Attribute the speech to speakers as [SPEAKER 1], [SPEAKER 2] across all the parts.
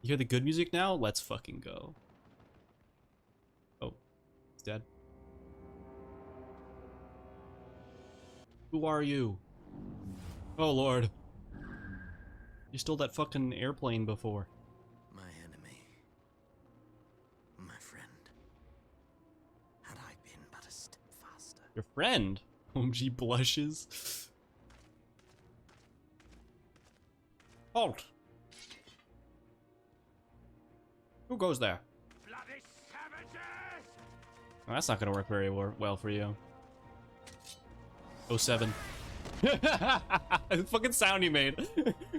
[SPEAKER 1] You hear the good music now? Let's fucking go. Oh, he's dead. Who are you? Oh lord. You stole that fucking airplane before.
[SPEAKER 2] My enemy. My friend. Had I been but a step faster.
[SPEAKER 1] Your friend? OMG blushes. Halt! Who goes there?
[SPEAKER 3] Bloody savages!
[SPEAKER 1] Well, that's not gonna work very well for you. 07. The fucking sound you made.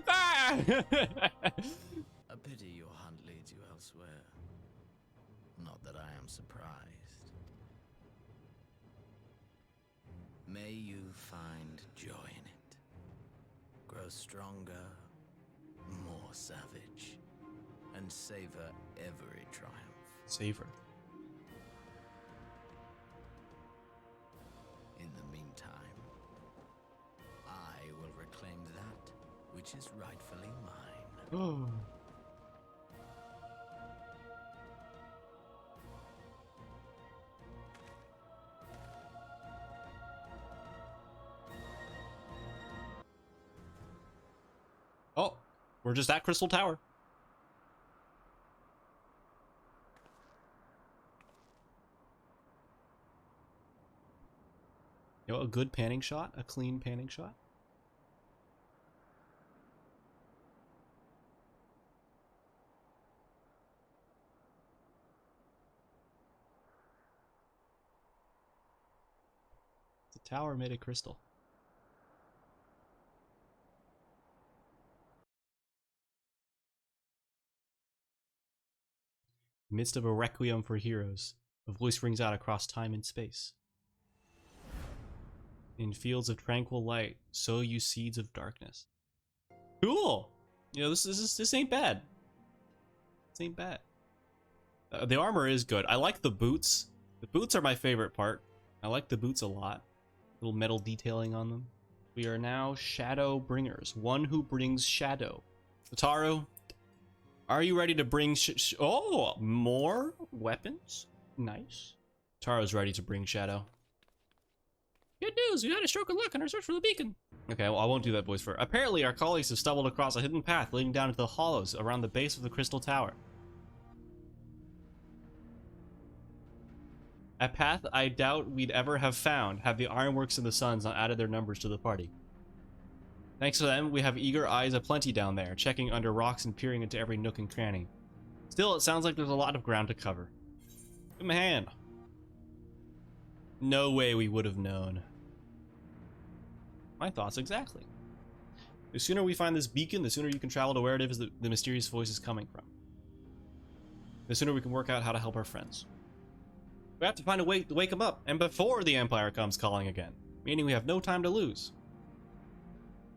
[SPEAKER 1] Ah!
[SPEAKER 2] A pity your hunt leads you elsewhere. Not that I am surprised. May you find joy in it. Grow stronger, more savage, and savor every triumph.
[SPEAKER 1] Savor.
[SPEAKER 2] In the meantime, I will reclaim that which is rightfully mine.
[SPEAKER 1] Oh. Oh, we're just at Crystal Tower. You know, a good panning shot, a clean panning shot. It's a tower made of crystal. Midst of a requiem for heroes, a voice rings out across time and space. In fields of tranquil light, sow you seeds of darkness. Cool! You know, this ain't bad. This ain't bad. The armor is good. I like the boots. The boots are my favorite part. I like the boots a lot. Little metal detailing on them. We are now Shadowbringers. One who brings shadow. Wataru, are you ready to bring oh, more weapons? Nice. Taro's ready to bring shadow. Good news, we had a stroke of luck on our search for the beacon. Okay, well, I won't do that voice for her. Apparently, our colleagues have stumbled across a hidden path leading down into the hollows around the base of the Crystal Tower. A path I doubt we'd ever have found had the Ironworks and the Scions not added their numbers to the party. Thanks to them, we have eager eyes aplenty down there, checking under rocks and peering into every nook and cranny. Still, it sounds like there's a lot of ground to cover. Give him a hand. No way we would have known. My thoughts exactly. The sooner we find this beacon, the sooner you can travel to where it is the mysterious voice is coming from. The sooner we can work out how to help our friends. We have to find a way to wake them up, and before the Empire comes calling again, meaning we have no time to lose.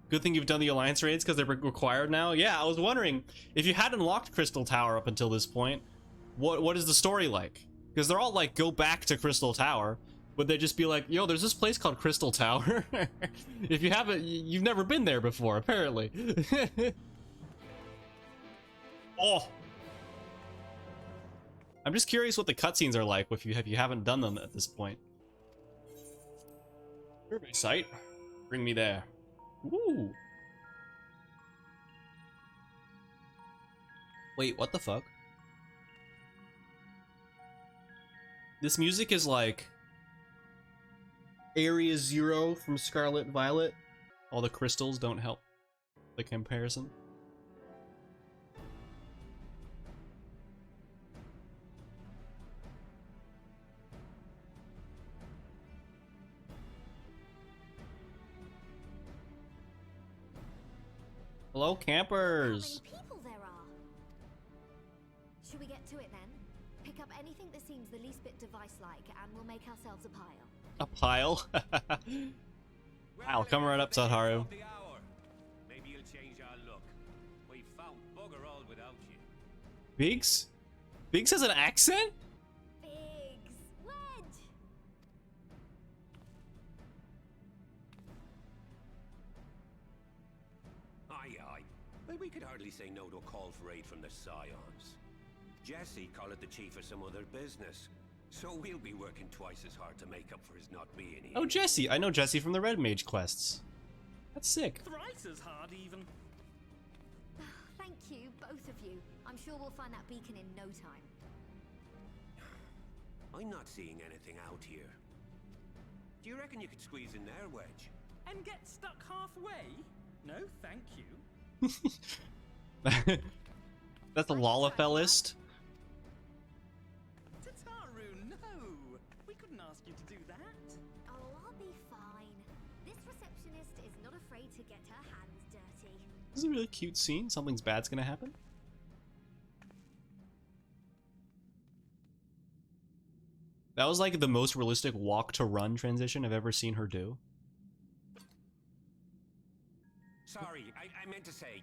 [SPEAKER 1] Good thing you've done the Alliance raids because they're required now. Yeah, I was wondering, if you hadn't locked Crystal Tower up until this point, what is the story like? Because they're all like, go back to Crystal Tower. Would they just be like, yo, there's this place called Crystal Tower? If you haven't, you've never been there before, apparently. Oh! I'm just curious what the cutscenes are like if you haven't done them at this point. Survey site. Bring me there. Ooh. Wait, what the fuck? This music is like Area Zero from Scarlet Violet. All the crystals don't help the comparison. Hello, campers.
[SPEAKER 4] How many people there are? Should we get to it then? Pick up anything that seems the least bit device-like, and we'll make ourselves a pile.
[SPEAKER 1] A pile? I'll come right up, Sataru.
[SPEAKER 3] Maybe you'll change our look. We found bugger all without you.
[SPEAKER 1] Biggs? Biggs has an accent?
[SPEAKER 4] Biggs! Wedge!
[SPEAKER 3] Aye, aye.
[SPEAKER 2] I
[SPEAKER 3] we could hardly say no to a call for aid from the Scions. Jesse call it the chief of some other business. So we'll be working twice as hard to make up for his not being here.
[SPEAKER 1] Oh, Jesse. I know Jesse from the Red Mage quests. That's sick.
[SPEAKER 5] Thrice as hard, even.
[SPEAKER 4] Thank you, both of you. I'm sure we'll find that beacon in no time.
[SPEAKER 3] I'm not seeing anything out here. Do you reckon you could squeeze in there, Wedge?
[SPEAKER 5] And get stuck halfway? No, thank you.
[SPEAKER 1] That's the Lalafellist.
[SPEAKER 5] Tataru, no! We couldn't ask you to do that.
[SPEAKER 4] Oh, I'll be fine. This receptionist is not afraid to get her hands dirty.
[SPEAKER 1] This is a really cute scene. Something's bad's gonna happen. That was like the most realistic walk to run transition I've ever seen her do.
[SPEAKER 3] Sorry, I meant to say,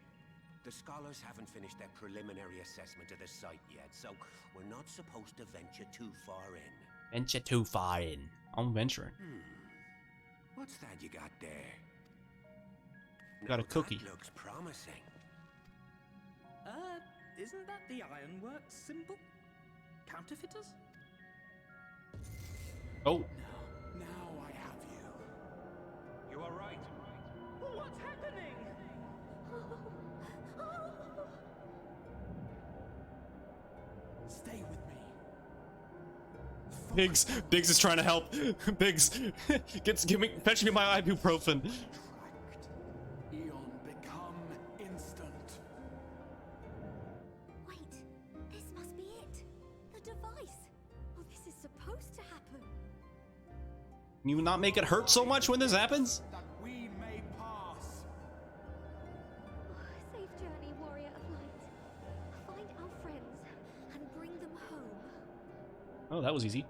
[SPEAKER 3] the scholars haven't finished their preliminary assessment of the site yet, so we're not supposed to venture too far in.
[SPEAKER 1] Venture too far in. I'm venturing.
[SPEAKER 3] What's that you got there?
[SPEAKER 1] Got a
[SPEAKER 3] Now,
[SPEAKER 1] cookie.
[SPEAKER 3] That looks promising.
[SPEAKER 5] Isn't that the Ironworks symbol? Counterfeiters?
[SPEAKER 1] Oh,
[SPEAKER 2] Now I have you.
[SPEAKER 3] You are right.
[SPEAKER 5] What's happening?
[SPEAKER 2] Stay with me.
[SPEAKER 1] Biggs is trying to help. Biggs, fetch me my ibuprofen.
[SPEAKER 2] Tracked. Eon become instant.
[SPEAKER 4] Wait, this must be it. The device. Oh, this is supposed to happen.
[SPEAKER 1] Can you not make it hurt so much when this happens?
[SPEAKER 2] That we may pass.
[SPEAKER 4] Safe journey, warrior of light. Find our friends and bring them home.
[SPEAKER 1] Oh, that was easy.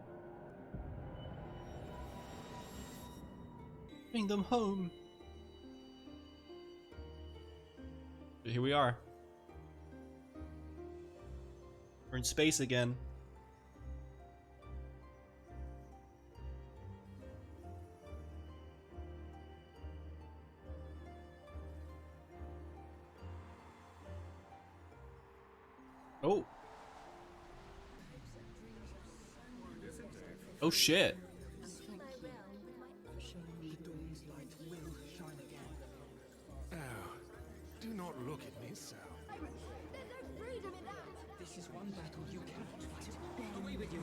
[SPEAKER 1] Bring them home. Here we are. We're in space again. Oh. Oh shit.
[SPEAKER 2] Oh, do not look at me so.
[SPEAKER 4] There's no freedom in that.
[SPEAKER 5] This is one battle you cannot fight. Away with you.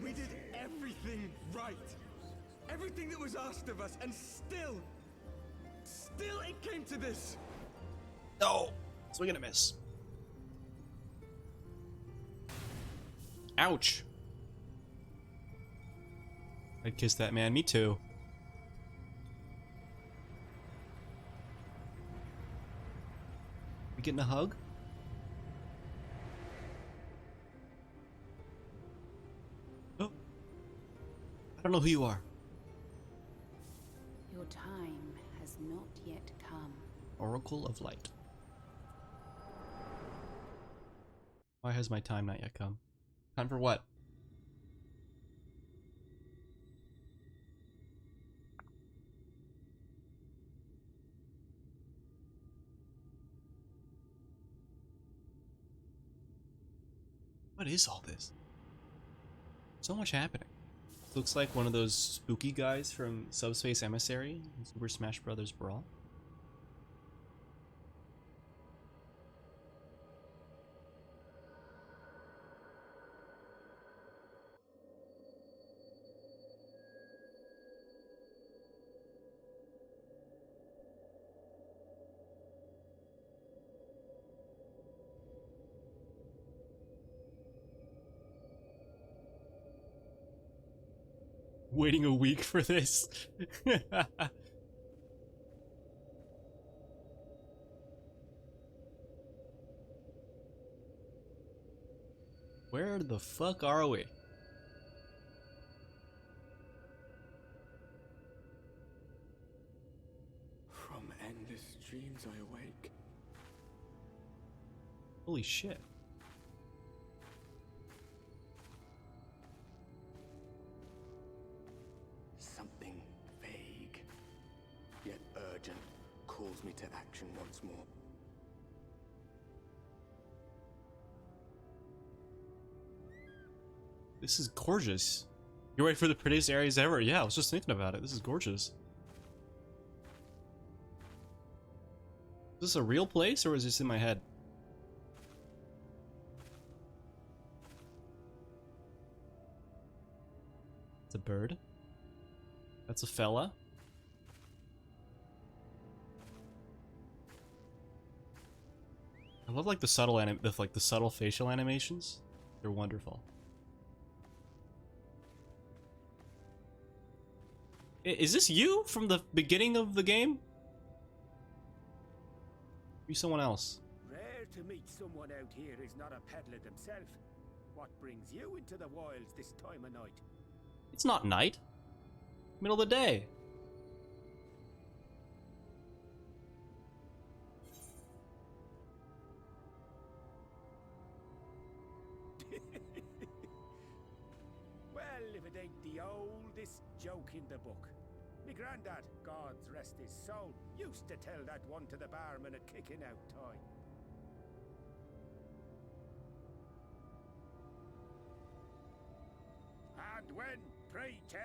[SPEAKER 6] We did everything right. Everything that was asked of us, and still it came to this.
[SPEAKER 1] No. Swing and a miss. Ouch. I'd kiss that man. Me too. We getting a hug? Oh. I don't know who you are.
[SPEAKER 7] Your time has not yet come.
[SPEAKER 1] Oracle of Light. Why has my time not yet come? Time for what? What is all this? So much happening. Looks like one of those spooky guys from Subspace Emissary in Super Smash Bros. Brawl. Waiting a week for this. Where the fuck are we?
[SPEAKER 6] From endless dreams I awake.
[SPEAKER 1] Holy shit.
[SPEAKER 6] Something vague, yet urgent,
[SPEAKER 2] action once more.
[SPEAKER 1] This is gorgeous. You're ready for the prettiest areas ever. Yeah, I was just thinking about it. This is gorgeous. Is this a real place or is this in my head? It's a bird. That's a fella. I love like the subtle the subtle facial animations. They're wonderful. Is this you from the beginning of the game? Or you someone else?
[SPEAKER 3] Rare to meet someone out here who's not a peddler themselves. What brings you into the wilds this time of night?
[SPEAKER 1] It's not night. Middle of the day.
[SPEAKER 3] Well, if it ain't the oldest joke in the book. Me granddad, God rest his soul, used to tell that one to the barman at kicking out time. And when, pray tell,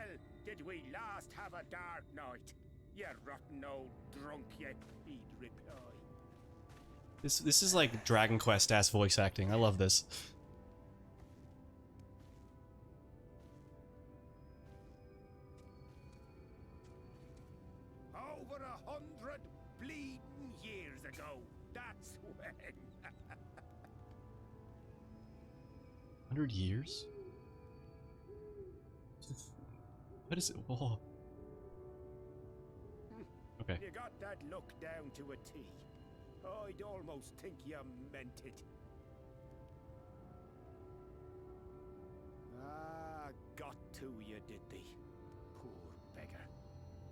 [SPEAKER 3] did we last have a dark night? You rotten old drunk, yet he'd reply.
[SPEAKER 1] This is like Dragon Quest ass voice acting. I love this.
[SPEAKER 3] Over 100 bleeding years ago, that's when.
[SPEAKER 1] 100 years? What is it? Whoa. Okay.
[SPEAKER 3] You got that look down to a T. I'd almost think you meant it. Ah, got to you, did they? Poor beggar.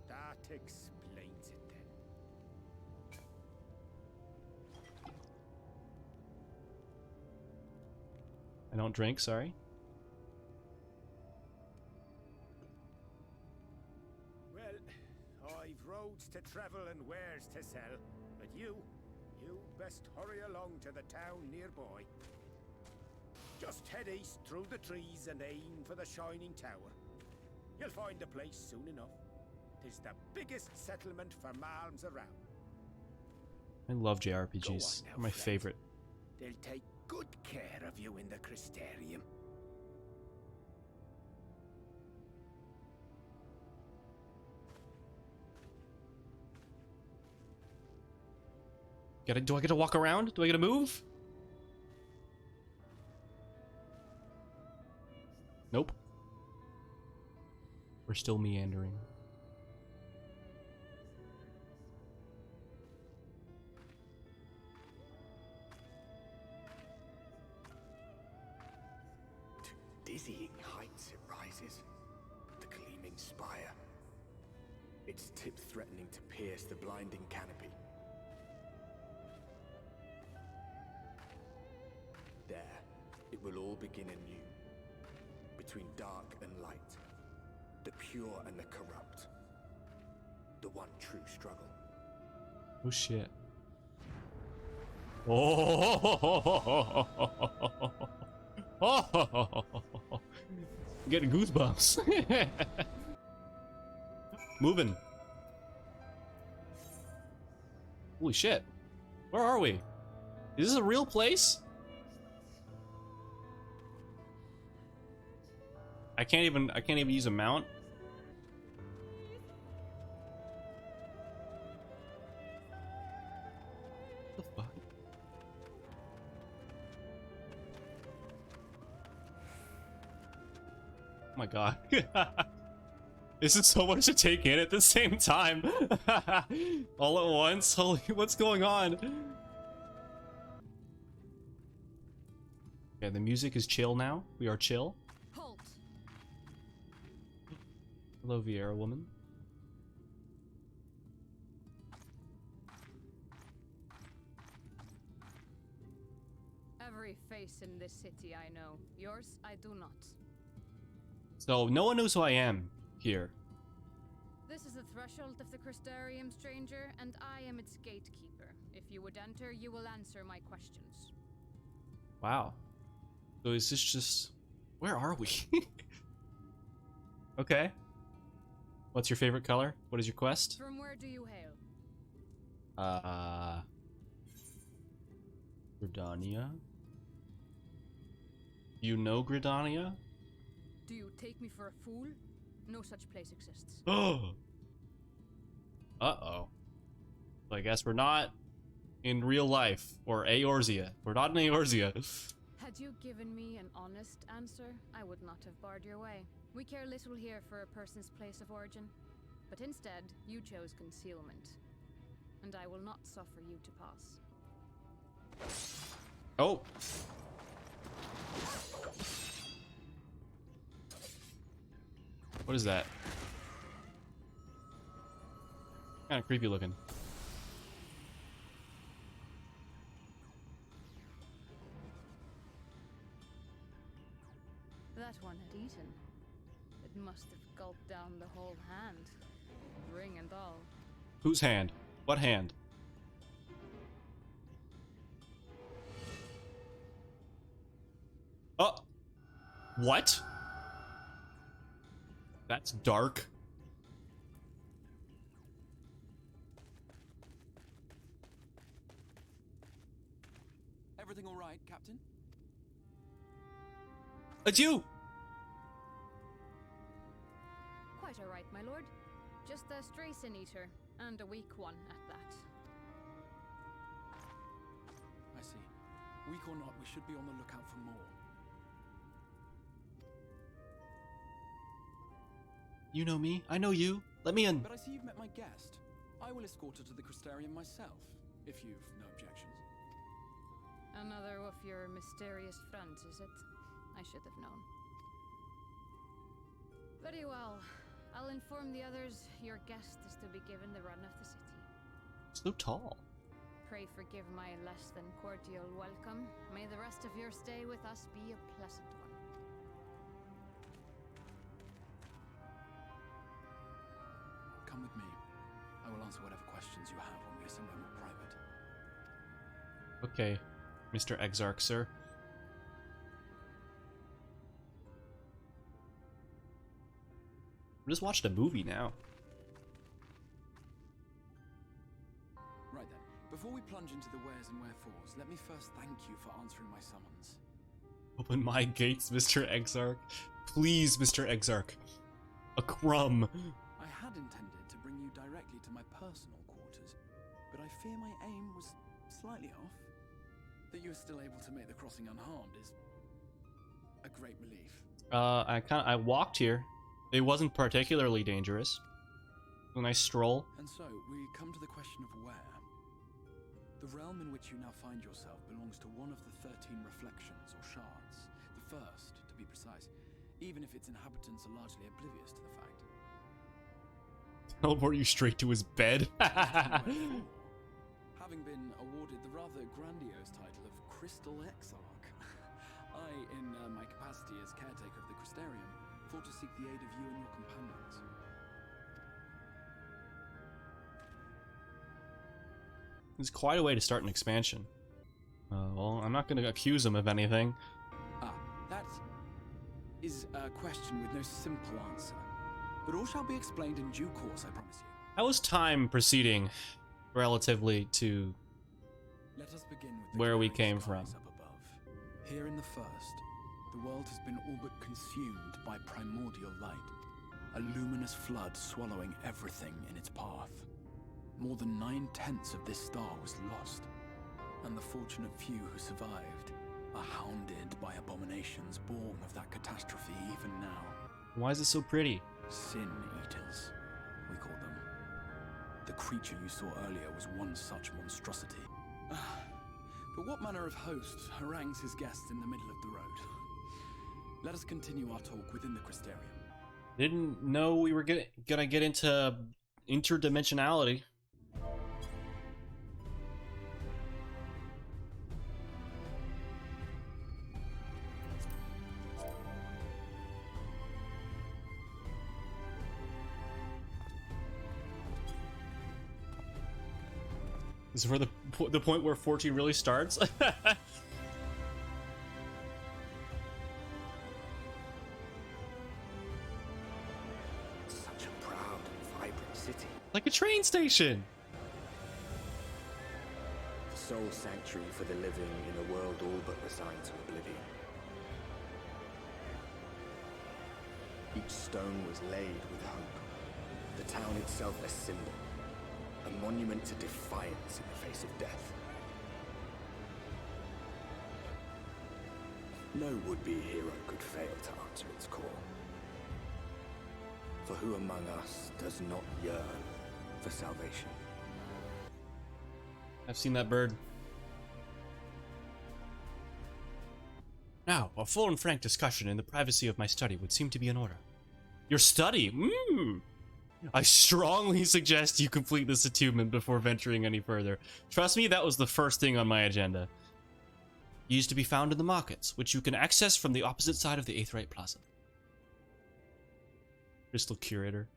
[SPEAKER 3] That explains it then.
[SPEAKER 1] I don't drink, sorry.
[SPEAKER 3] Well, I've roads to travel and wares to sell, but you best hurry along to the town nearby. Just head east through the trees and aim for the shining tower. You'll find the place soon enough. 'Tis the biggest settlement for Malms around.
[SPEAKER 1] I love JRPGs.
[SPEAKER 3] Now,
[SPEAKER 1] They're my
[SPEAKER 3] friend.
[SPEAKER 1] favorite.
[SPEAKER 3] They'll take good care of you in the Crystarium.
[SPEAKER 1] Do I get to walk around? Do I get to move? Nope. We're still meandering.
[SPEAKER 2] To dizzying heights it rises. The gleaming spire. Its tip threatening to pierce the blinding canopy. There, it will all begin anew. Between dark and light. The pure and the corrupt. The one true struggle.
[SPEAKER 1] Oh shit. Oh, I'm getting goosebumps. Moving. Holy shit. Where are we? Is this a real place? I can't even use a mount. What the fuck? Oh my god. This is so much to take in at the same time. All at once. Holy, what's going on? Okay, the music is chill now. We are chill.
[SPEAKER 4] Halt.
[SPEAKER 1] Hello, Vieira woman.
[SPEAKER 7] Every face in this city I know. Yours, I do not.
[SPEAKER 1] So, no one knows who I am here.
[SPEAKER 7] This is the threshold of the Crystarium, stranger, and I am its gatekeeper. If you would enter, you will answer my questions.
[SPEAKER 1] Wow. So is this just... Where are we? Okay. What's your favorite color? What is your quest?
[SPEAKER 7] From where do you hail?
[SPEAKER 1] Gridania? You know Gridania?
[SPEAKER 7] Do you take me for a fool? No such place exists.
[SPEAKER 1] Oh. Uh-oh. I guess we're not in real life, or Eorzea. We're not in Eorzea.
[SPEAKER 7] Had you given me an honest answer, I would not have barred your way. We care little here for a person's place of origin, but instead, you chose concealment. And I will not suffer you to pass.
[SPEAKER 1] Oh. What is that? Kind of creepy looking.
[SPEAKER 7] That one had eaten. It must have gulped down the whole hand, ring and all.
[SPEAKER 1] Whose hand? What hand? Oh! What? That's dark.
[SPEAKER 6] Everything all right, Captain?
[SPEAKER 1] It's you!
[SPEAKER 7] Quite all right, my lord. Just a stray sin eater, and a weak one at that.
[SPEAKER 6] I see. Weak or not, we should be on the lookout for more.
[SPEAKER 1] You know me. I know you. Let me in.
[SPEAKER 6] But I see you've met my guest. I will escort her to the Crystarium myself, if you've no objections.
[SPEAKER 7] Another of your mysterious friends, is it? I should have known. Very well. I'll inform the others your guest is to be given the run of the city.
[SPEAKER 1] So tall.
[SPEAKER 7] Pray forgive my less than cordial welcome. May the rest of your stay with us be a pleasant one.
[SPEAKER 6] Come with me. I will answer whatever questions you have when we are somewhere more private.
[SPEAKER 1] Okay, Mr. Exarch, sir. I just watched a movie now.
[SPEAKER 6] Right then. Before we plunge into the wheres and wherefores, let me first thank you for answering my summons.
[SPEAKER 1] Open my gates, Mr. Exarch. Please, Mr. Exarch. A crumb.
[SPEAKER 6] I had intended to bring you directly to my personal quarters, but I fear my aim was slightly off. That you are still able to make the crossing unharmed is a great relief.
[SPEAKER 1] I walked here. It wasn't particularly dangerous. A nice stroll.
[SPEAKER 6] And so, we come to the question of where. The realm in which you now find yourself belongs to one of the 13 reflections, or shards. The first, to be precise, even if its inhabitants are largely oblivious to the fact.
[SPEAKER 1] Teleport you straight to his bed.
[SPEAKER 6] Having been awarded the rather grandiose title of Crystal Exarch, I, in my capacity as caretaker of the Crystarium, thought to seek the aid of you and your companions.
[SPEAKER 1] It's quite a way to start an expansion. Well, I'm not going to accuse him of anything.
[SPEAKER 6] That is a question with no simple answer. But all shall be explained in due course, I promise you.
[SPEAKER 1] How is time proceeding relatively to
[SPEAKER 6] Let us begin with the
[SPEAKER 1] where we
[SPEAKER 6] glaring
[SPEAKER 1] came from?
[SPEAKER 6] skies up above. Here in the first, the world has been all but consumed by primordial light, a luminous flood swallowing everything in its path. More than 9/10 of this star was lost, and the fortunate few who survived are hounded by abominations born of that catastrophe even now.
[SPEAKER 1] Why is it so pretty?
[SPEAKER 6] Sin Eaters, we call them. The creature you saw earlier was one such monstrosity. But what manner of host harangues his guests in the middle of the road? Let us continue our talk within the Crystarium.
[SPEAKER 1] Didn't know we were gonna get into interdimensionality. This is where the the point where 14 really starts.
[SPEAKER 2] Such a proud and vibrant city.
[SPEAKER 1] Like a train station.
[SPEAKER 2] The sole sanctuary for the living in a world all but resigned to oblivion. Each stone was laid with hope. The town itself a symbol, a monument to defiance in the face of death. No would-be hero could fail to answer its call. For who among us does not yearn for salvation?
[SPEAKER 1] I've seen that bird. Now, a full and frank discussion in the privacy of my study would seem to be in order. Your study? I strongly suggest you complete this attunement before venturing any further. Trust me, that was the first thing on my agenda. Used to be found in the markets, which you can access from the opposite side of the Aetheryte Plaza. Crystal Curator.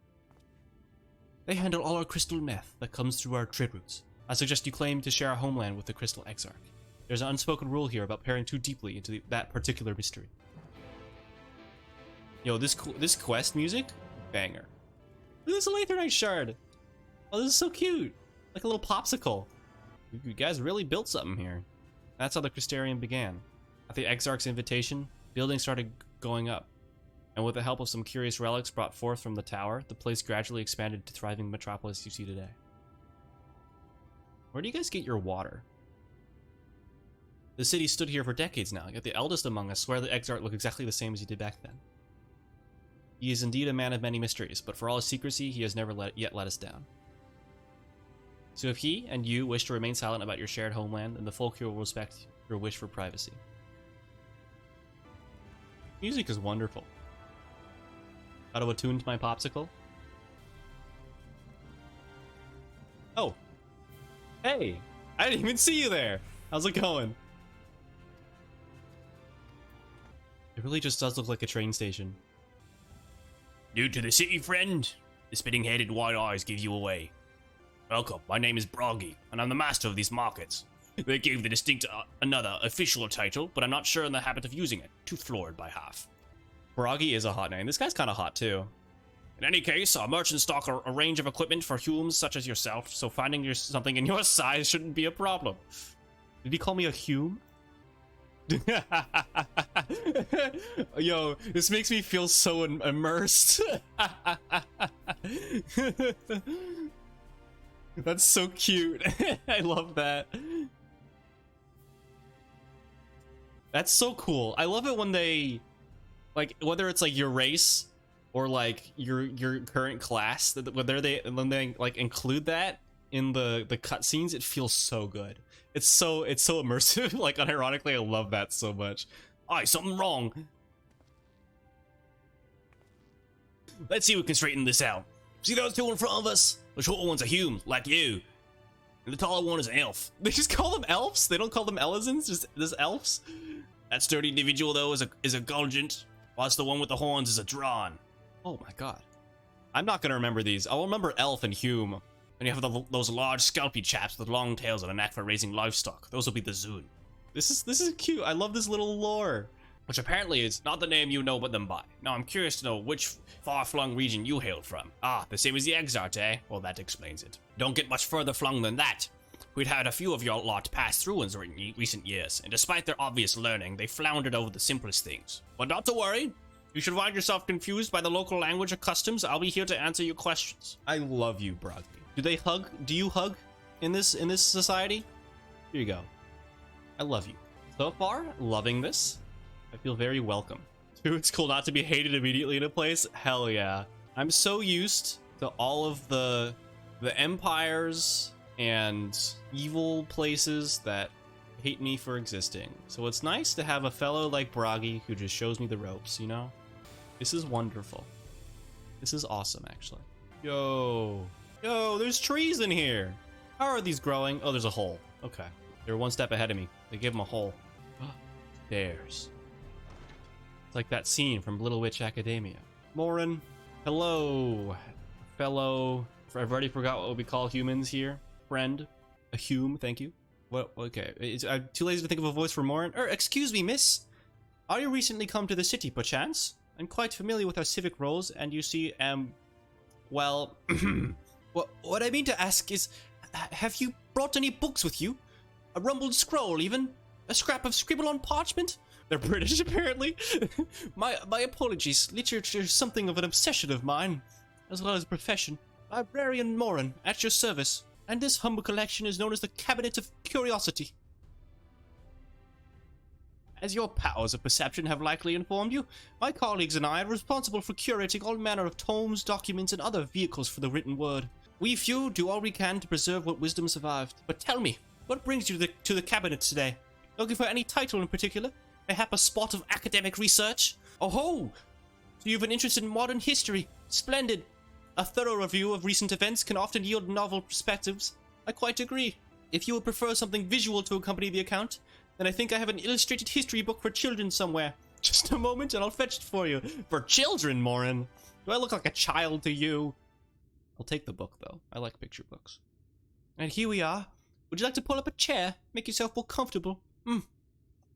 [SPEAKER 1] They handle all our crystal meth that comes through our trade routes. I suggest you claim to share a homeland with the Crystal Exarch. There's an unspoken rule here about peering too deeply into that particular mystery. Yo, this quest music? Banger. Look at this Aetheryte shard. Oh, this is so cute. Like a little popsicle. You guys really built something here. That's how the Crystarium began. At the Exarch's invitation, buildings started going up. And with the help of some curious relics brought forth from the tower, the place gradually expanded to thriving metropolis you see today. Where do you guys get your water? The city stood here for decades now, yet the eldest among us swear the Exarch look exactly the same as he did back then. He is indeed a man of many mysteries, but for all his secrecy, he has never yet let us down. So if he and you wish to remain silent about your shared homeland, then the folk here will respect your wish for privacy. Music is wonderful. How to attune to my popsicle? Oh. Hey! I didn't even see you there! How's it going? It really just does look like a train station. New to the city, friend? The spitting head and wide eyes give you away. Welcome, my name is Broggy, and I'm the master of these markets. They gave the distinct another official title, but I'm not sure in the habit of using it. Too floored by half. Broggy is a hot name. This guy's kind of hot, too. In any case, our merchants stock a range of equipment for humans such as yourself, so finding something in your size shouldn't be a problem. Did he call me a hume? Yo, this makes me feel so immersed. That's so cute. I love that. That's so cool. I love it when they, like, whether it's like your race or like your current class, when they like include that in the cutscenes, it feels so good. It's so immersive. Like, unironically, I love that so much. Aye, something wrong. Let's see who can straighten this out. See those two in front of us? The shorter one's a hume, like you. And the taller one is an elf. They just call them elves? They don't call them Elizans, just elves? That sturdy individual, though, is a Gulgent, whilst the one with the horns is a Drawn. Oh my god. I'm not gonna remember these. I'll remember elf and hume. And you have those large scalpy chaps with long tails and a knack for raising livestock. Those will be the Zun. This is cute. I love this little lore. Which apparently is not the name you know but them by. Now I'm curious to know which far-flung region you hailed from. Ah, the same as the Exarch, eh? Well, that explains it. Don't get much further flung than that. We'd had a few of your lot pass through in recent years, and despite their obvious learning, they floundered over the simplest things. But not to worry. You should find yourself confused by the local language or customs. I'll be here to answer your questions. I love you, Broggy. Do they hug? Do you hug in this society? Here you go. I love you. So far, loving this. I feel very welcome. Dude, it's cool not to be hated immediately in a place. Hell yeah. I'm so used to all of the empires and evil places that hate me for existing. So it's nice to have a fellow like Broggy who just shows me the ropes, you know? This is wonderful. This is awesome, actually. Yo, there's trees in here. How are these growing? Oh, there's a hole. Okay. They're one step ahead of me. They gave them a hole. Stairs. It's like that scene from Little Witch Academia. Morin, hello, fellow. I've already forgot what we call humans here. Friend, a hume, thank you. Well, okay. I'm too lazy to think of a voice for Morin. Excuse me, miss. Are you recently come to the city, perchance? I'm quite familiar with our civic roles, and you see, well, what I mean to ask is, have you brought any books with you? A rumbled scroll, even? A scrap of scribble on parchment? They're British, apparently. My apologies. Literature is something of an obsession of mine, as well as profession. Librarian Morin, at your service. And this humble collection is known as the Cabinet of Curiosity. As your powers of perception have likely informed you, my colleagues and I are responsible for curating all manner of tomes, documents, and other vehicles for the written word. We few do all we can to preserve what wisdom survived. But tell me, what brings you to the cabinet today? Looking for any title in particular? Mayhap a spot of academic research? Oh ho! So you have an interest in modern history. Splendid. A thorough review of recent events can often yield novel perspectives. I quite agree. If you would prefer something visual to accompany the account, then I think I have an illustrated history book for children somewhere. Just a moment and I'll fetch it for you. For children, Morin? Do I look like a child to you? I'll take the book, though. I like picture books. And here we are. Would you like to pull up a chair? Make yourself more comfortable.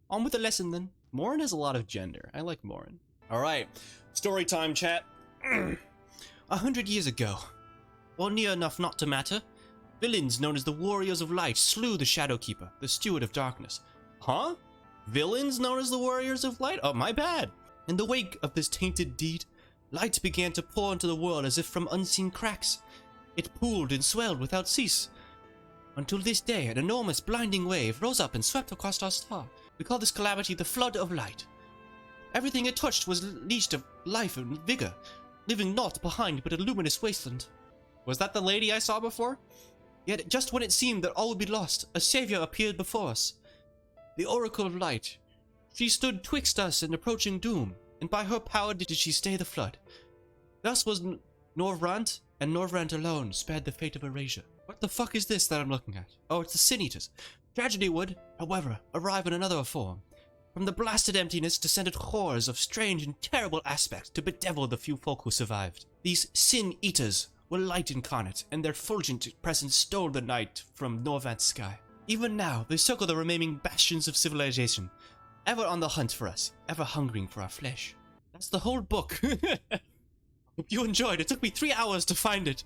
[SPEAKER 1] On with the lesson, then. Morin has a lot of gender. I like Morin. Alright. Story time, chat. 100 years ago, or near enough not to matter, villains known as the Warriors of Light slew the Shadowkeeper, the Steward of Darkness. Huh? Villains known as the Warriors of Light? Oh, my bad. In the wake of this tainted deed, light began to pour into the world as if from unseen cracks. It pooled and swelled without cease. Until this day, an enormous blinding wave rose up and swept across our star. We call this calamity the Flood of Light. Everything it touched was leached of life and vigor, leaving naught behind but a luminous wasteland. Was that the lady I saw before? Yet just when it seemed that all would be lost, a savior appeared before us. The Oracle of Light. She stood twixt us and approaching doom, and by her power did she stay the flood. Thus was Norvrant, and Norvrant alone spared the fate of erasure. What the fuck is this that I'm looking at? Oh, it's the Sin Eaters. Tragedy would, however, arrive in another form. From the blasted emptiness descended horrors of strange and terrible aspects to bedevil the few folk who survived. These Sin Eaters were light incarnate, and their fulgent presence stole the night from Norvant's sky. Even now, they circle the remaining bastions of civilization, ever on the hunt for us, ever hungering for our flesh. That's the whole book. Hope you enjoyed. It took me 3 hours to find it.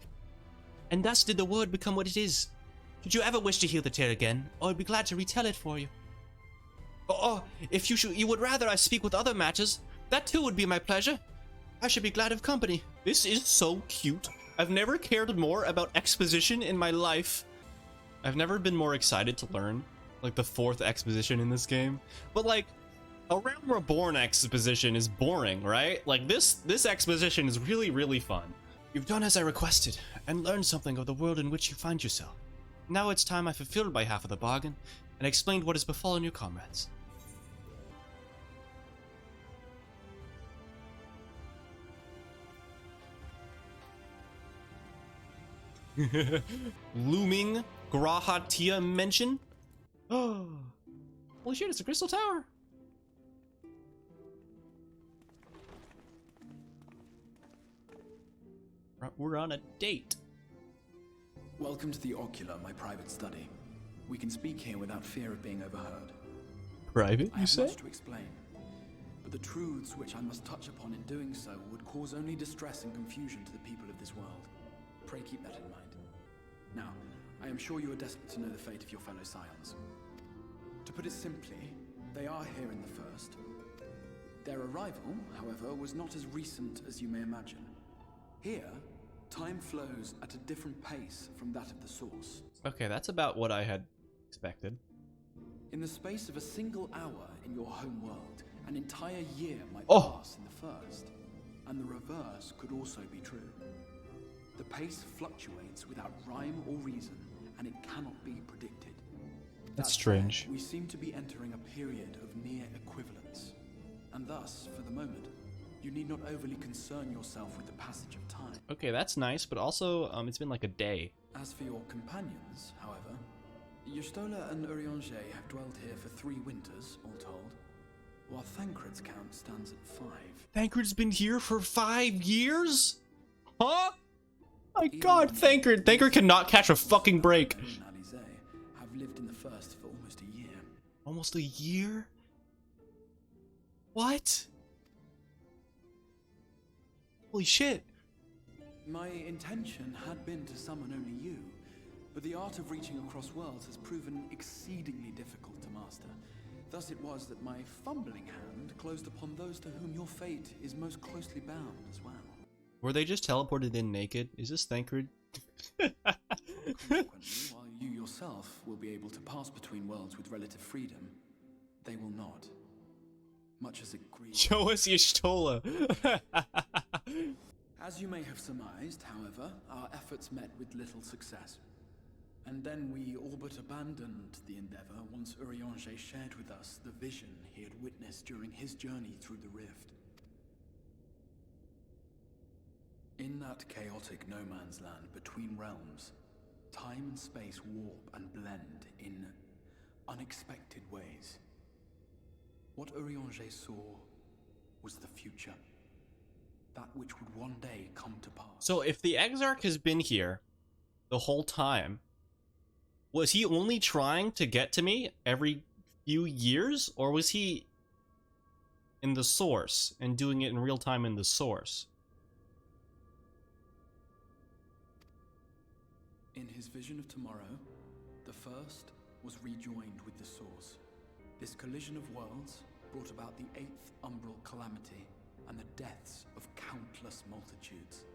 [SPEAKER 1] And thus did the word become what it is. Should you ever wish to hear the tale again, I'd be glad to retell it for you. Or if you would rather I speak with other matters, that too would be my pleasure. I should be glad of company. This is so cute. I've never cared more about exposition in my life. I've never been more excited to learn, like, the 4th exposition in this game. But, like, a Realm Reborn exposition is boring, right? Like, this exposition is really, really fun. You've done as I requested, and learned something of the world in which you find yourself. Now it's time I fulfilled my half of the bargain, and explained what has befallen your comrades. Looming Grahatia mention? Oh, holy shit, it's a crystal tower. We're on a date.
[SPEAKER 6] Welcome to the Ocular, my private study. We can speak here without fear of being overheard.
[SPEAKER 1] Private,
[SPEAKER 6] I
[SPEAKER 1] you
[SPEAKER 6] have
[SPEAKER 1] say?
[SPEAKER 6] much to explain, but the truths which I must touch upon in doing so would cause only distress and confusion to the people of this world. Pray keep that in mind. Now, I am sure you are desperate to know the fate of your fellow Scions. To put it simply, they are here in the first. Their arrival, however, was not as recent as you may imagine. Here, time flows at a different pace from that of the source.
[SPEAKER 1] Okay, that's about what I had expected.
[SPEAKER 6] In the space of a single hour in your home world, an entire year might
[SPEAKER 1] Oh.
[SPEAKER 6] pass in the first, and the reverse could also be true. The pace fluctuates without rhyme or reason, and it cannot be predicted.
[SPEAKER 1] That's
[SPEAKER 6] That
[SPEAKER 1] strange.
[SPEAKER 6] said, we seem to be entering a period of near equivalence, and thus, for the moment, you need not overly concern yourself with the passage of time.
[SPEAKER 1] Okay, that's nice, but also, it's been like a day.
[SPEAKER 6] As for your companions, however, Y'shtola and Urianger have dwelled here for 3 winters, all told, while Thancred's count stands at 5.
[SPEAKER 1] Thancred's been here for 5 years? Huh? My
[SPEAKER 6] Even
[SPEAKER 1] god,
[SPEAKER 6] when
[SPEAKER 1] Thancred! Thancred cannot catch a fucking break.
[SPEAKER 6] and Alisaie have lived in the First for almost a year.
[SPEAKER 1] Almost a year? What? Holy shit.
[SPEAKER 6] My intention had been to summon only you, but the art of reaching across worlds has proven exceedingly difficult to master. Thus it was that my fumbling hand closed upon those to whom your fate is most closely bound as well.
[SPEAKER 1] Were they just teleported in naked? Is this Thancred?
[SPEAKER 6] Consequently, while you yourself will be able to pass between worlds with relative freedom, they will not. Much as it grieves.
[SPEAKER 1] Show us Y'shtola.
[SPEAKER 6] As you may have surmised, however, our efforts met with little success. And then we all but abandoned the endeavor once Urianger shared with us the vision he had witnessed during his journey through the rift. In that chaotic no-man's land between realms, time and space warp and blend in unexpected ways. What Urianger saw was the future. That which would one day come to pass.
[SPEAKER 1] So if the Exarch has been here the whole time, was he only trying to get to me every few years? Or was he in the source and doing it in real time in the source?
[SPEAKER 6] In his vision of tomorrow, the first was rejoined with the source. This collision of worlds brought about the 8th umbral calamity and the deaths of countless multitudes.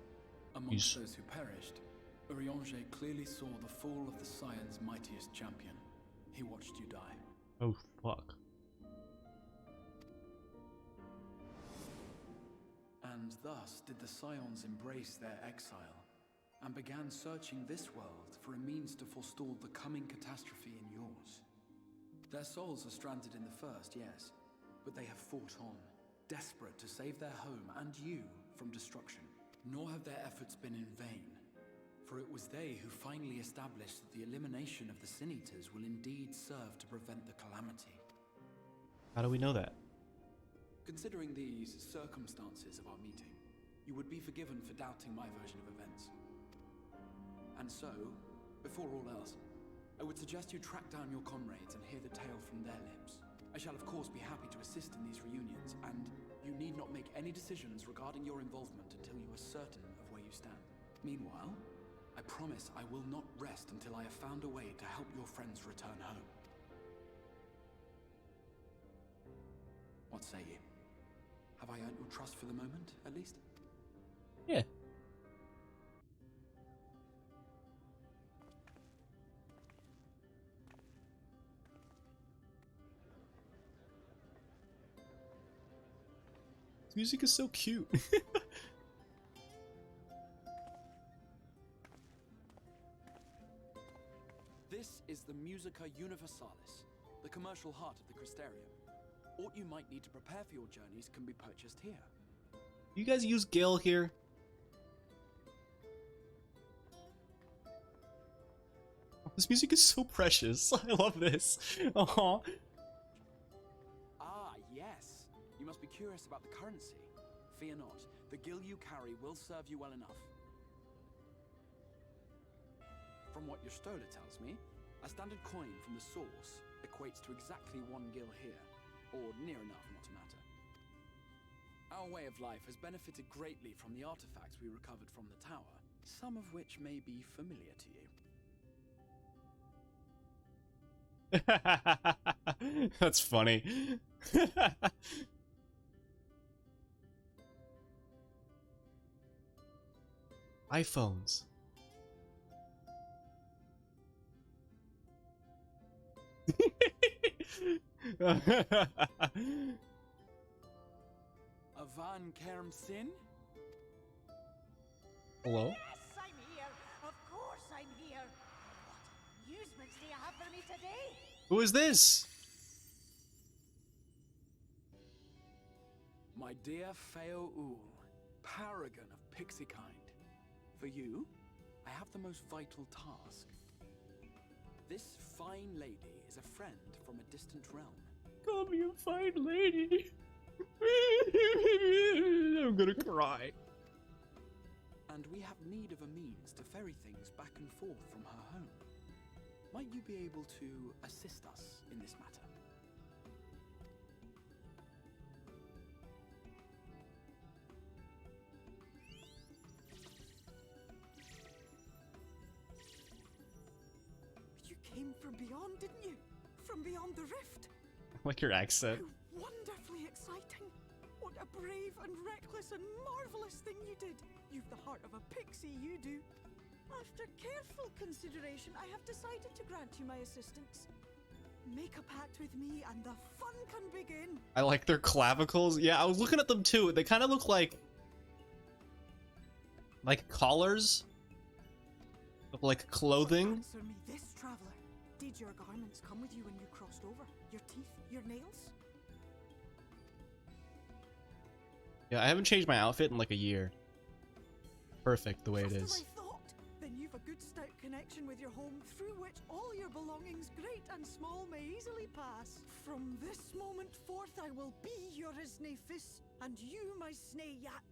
[SPEAKER 6] Amongst those who perished, Urianger clearly saw the fall of the Scions' mightiest champion. He watched you die.
[SPEAKER 1] Oh, fuck.
[SPEAKER 6] And thus did the Scions embrace their exile, and began searching this world for a means to forestall the coming catastrophe in yours. Their souls are stranded in the First, yes, but they have fought on, desperate to save their home and you from destruction. Nor have their efforts been in vain, for it was they who finally established that the elimination of the Sin-Eaters will indeed serve to prevent the calamity.
[SPEAKER 1] How do we know that?
[SPEAKER 6] Considering these circumstances of our meeting, you would be forgiven for doubting my version of events. And so, before all else, I would suggest you track down your comrades and hear the tale from their lips. I shall of course be happy to assist in these reunions, and you need not make any decisions regarding your involvement until you are certain of where you stand. Meanwhile, I promise I will not rest until I have found a way to help your friends return home. What say you? Have I earned your trust for the moment, at least?
[SPEAKER 1] Yeah. This music is so cute.
[SPEAKER 6] This is the Musica Universalis, the commercial heart of the Crystarium. What you might need to prepare for your journeys can be purchased here.
[SPEAKER 1] You guys use Gale here? This music is so precious. I love this. Aww.
[SPEAKER 6] Ah, yes. You must be curious about the currency. Fear not. The gil you carry will serve you well enough. From what Y'shtola tells me, a standard coin from the source equates to exactly 1 gil here, or near enough not to matter. Our way of life has benefited greatly from the artifacts we recovered from the tower, some of which may be familiar to you.
[SPEAKER 1] That's funny. iPhones.
[SPEAKER 6] Avan Kerm Sin?
[SPEAKER 1] Hello?
[SPEAKER 8] Yes, I'm here. Of course I'm here. What amusements do you have for me today?
[SPEAKER 1] Who is this?
[SPEAKER 6] My dear Feo Ul, paragon of pixie kind. For you, I have the most vital task. This fine lady is a friend from a distant realm.
[SPEAKER 1] Call me a fine lady. I'm gonna cry.
[SPEAKER 6] And we have need of a means to ferry things back and forth from her home. Might you be able to assist us in this matter?
[SPEAKER 8] You came from beyond, didn't you? From beyond the rift.
[SPEAKER 1] I like your accent.
[SPEAKER 8] How wonderfully exciting. What a brave and reckless and marvelous thing you did. You've the heart of a pixie, you do. After careful consideration, I have decided to grant you my assistance. Make a pact with me and the fun can begin.
[SPEAKER 1] I like their clavicles. Yeah, I was looking at them too. They kind of look like collars of like clothing.
[SPEAKER 8] Answer me this, traveler. Did your garments come with you when you crossed over? Your teeth, your nails?
[SPEAKER 1] Yeah, I haven't changed my outfit in like a year. Perfect the way it
[SPEAKER 8] Just
[SPEAKER 1] is.
[SPEAKER 8] as I thought. Then you've a good stout connection with your home through which all your belongings, great and small, may easily pass. From this moment forth I will be your Isne Fis, and you my Sne Yak.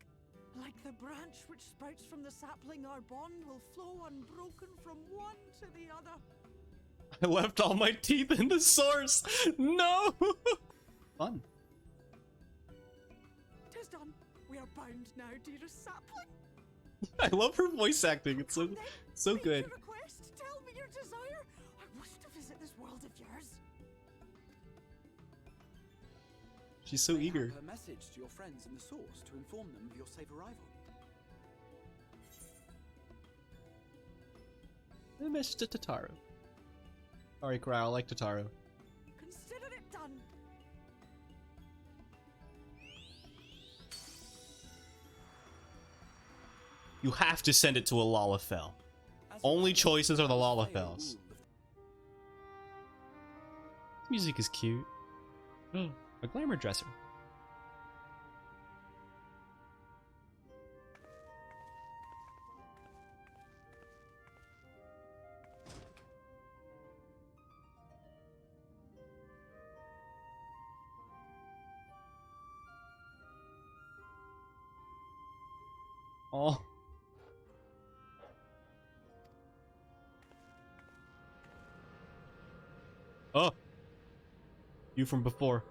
[SPEAKER 8] Like the branch which sprouts from the sapling, our bond will flow unbroken from one to the other.
[SPEAKER 1] I left all my teeth in the source. No. Fun.
[SPEAKER 8] 'Tis done. We are bound now, dearest sapling.
[SPEAKER 1] I love her voice acting. It's so
[SPEAKER 8] Come then,
[SPEAKER 1] so
[SPEAKER 8] make
[SPEAKER 1] good.
[SPEAKER 8] Your request. Tell me your desire. I wish to visit this world of yours.
[SPEAKER 1] She's so eager.
[SPEAKER 6] Her message to your friends in the source to inform them of your safe arrival.
[SPEAKER 1] A message to Totaro. Sorry, Crow. I like Totaro.
[SPEAKER 8] Consider it done.
[SPEAKER 1] You have to send it to a Lalafell. Only choices are the Lalafells. Music is cute. A glamour dresser. Oh. Oh. You from before.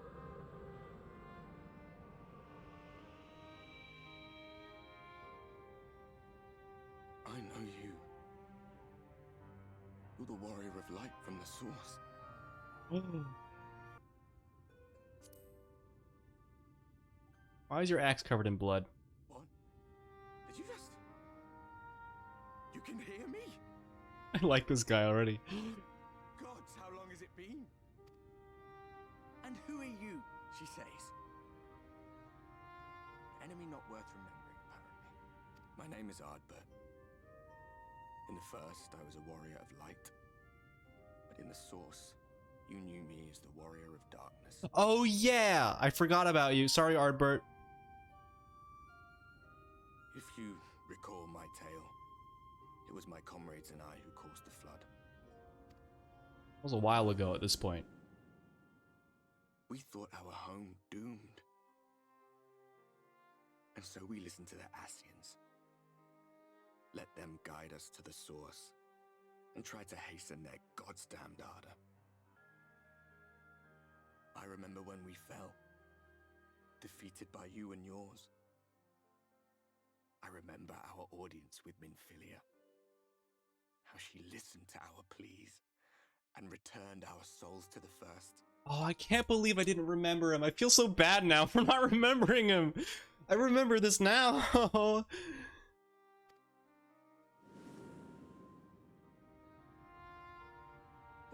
[SPEAKER 2] I know you. You're the warrior of light from the source.
[SPEAKER 1] Why is your axe covered in blood?
[SPEAKER 2] What? Did you just... You can hear me?
[SPEAKER 1] I like this guy already.
[SPEAKER 2] Gods, how long has it been? And who are you? She says. An enemy not worth remembering, apparently. My name is Ardbert. In the first, I was a warrior of light. But in the source, you knew me as the warrior of darkness.
[SPEAKER 1] Oh yeah! I forgot about you. Sorry, Ardbert.
[SPEAKER 2] If you recall my tale, it was my comrades and I who caused the flood.
[SPEAKER 1] That was a while ago at this point.
[SPEAKER 2] We thought our home doomed. And so we listened to the Scions. Let them guide us to the source and try to hasten their God's damned ardor. I remember when we fell, defeated by you and yours. I remember our audience with Minfilia. How she listened to our pleas and returned our souls to the first.
[SPEAKER 1] Oh, I can't believe I didn't remember him. I feel so bad now for not remembering him. I remember this now.
[SPEAKER 2] The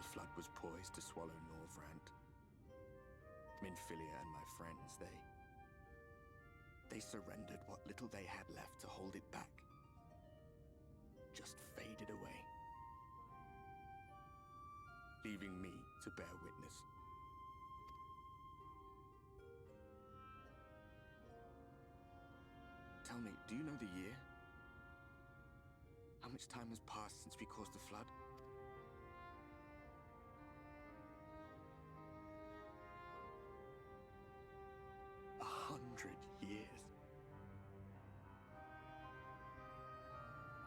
[SPEAKER 2] flood was poised to swallow Norvrant. Minfilia and my friends, they surrendered what little they had left to hold it back. Just faded away. Leaving me to bear witness. Tell me, do you know the year? How much time has passed since we caused the flood? Years.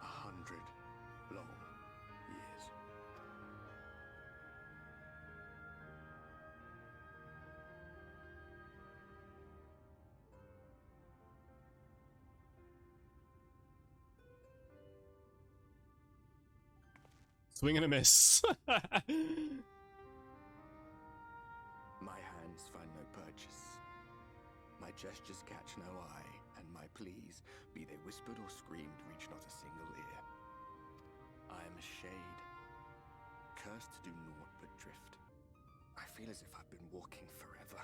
[SPEAKER 2] 100 long years.
[SPEAKER 1] Swing and a miss.
[SPEAKER 2] My hands find no purchase. My gestures catch no eye, and my pleas, be they whispered or screamed, reach not a single ear. I am a shade, cursed to do naught but drift. I feel as if I've been walking forever.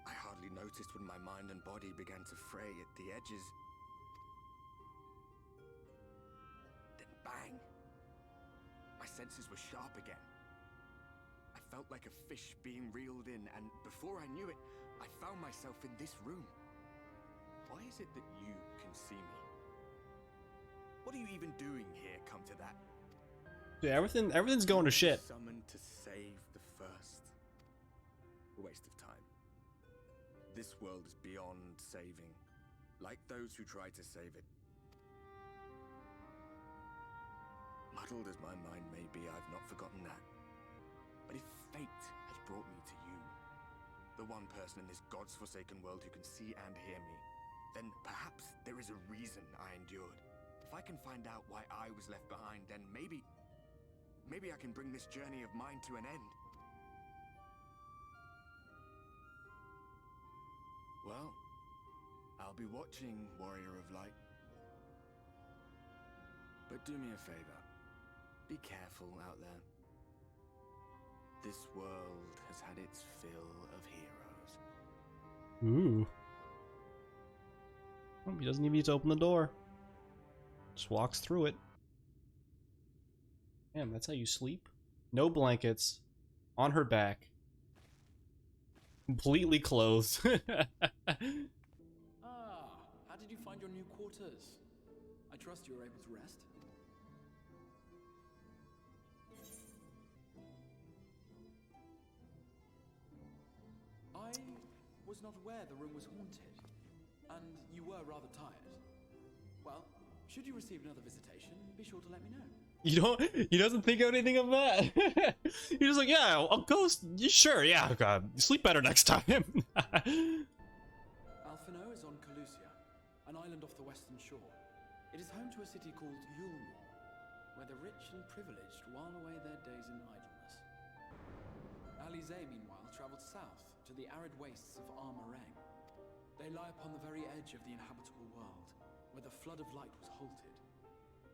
[SPEAKER 2] I hardly noticed when my mind and body began to fray at the edges. Then bang! My senses were sharp again. I felt like a fish being reeled in, and before I knew it, I found myself in this room. Why is it that you can see me? What are you even doing here, come to that?
[SPEAKER 1] Yeah, everything's going to shit.
[SPEAKER 2] Summoned to save the first. A waste of time. This world is beyond saving, like those who try to save it. Muddled as my mind may be, I've not forgotten that. But if fate has brought me to you, the one person in this God's forsaken world who can see and hear me, then perhaps there is a reason I endured. If I can find out why I was left behind, then maybe I can bring this journey of mine to an end. Well, I'll be watching, Warrior of Light. But do me a favor. Be careful out there. This world has had its fill of heroes.
[SPEAKER 1] Ooh. Oh, he doesn't even need to open the door. Just walks through it. Damn, that's how you sleep? No blankets. On her back. Completely clothed.
[SPEAKER 6] How did you find your new quarters? I trust you were able to rest. I was not aware the room was haunted, and you were rather tired. Well, should you receive another visitation, be sure to let me know.
[SPEAKER 1] He doesn't think of anything of that. He's just like, yeah, I'll go, sure, yeah, God, sleep better next time.
[SPEAKER 6] Alphino is on Calusia, an island off the western shore. It is home to a city called Yulm, where the rich and privileged while away their days in idleness. Alisaie, meanwhile, traveled south to the arid wastes of Amh Araeng. They lie upon the very edge of the inhabitable world, where the flood of light was halted.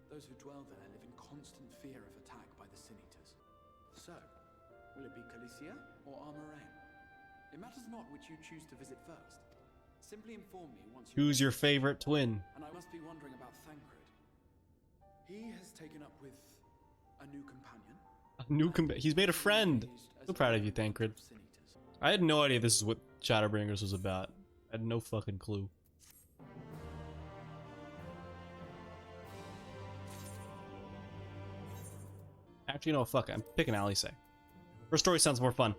[SPEAKER 6] Those who dwell there live in constant fear of attack by the Sin-Eaters. So, will it be Calusia or Amh Araeng? It matters not which you choose to visit first. Simply inform me once you...
[SPEAKER 1] Who's your favorite twin?
[SPEAKER 6] And I must be wondering about Thancred. He has taken up with a new companion.
[SPEAKER 1] He's made a friend. So proud of you, Thancred. I had no idea this is what Shadowbringers was about. I had no fucking clue. Actually, no, fuck it. I'm picking Alisaie. Her story sounds more fun.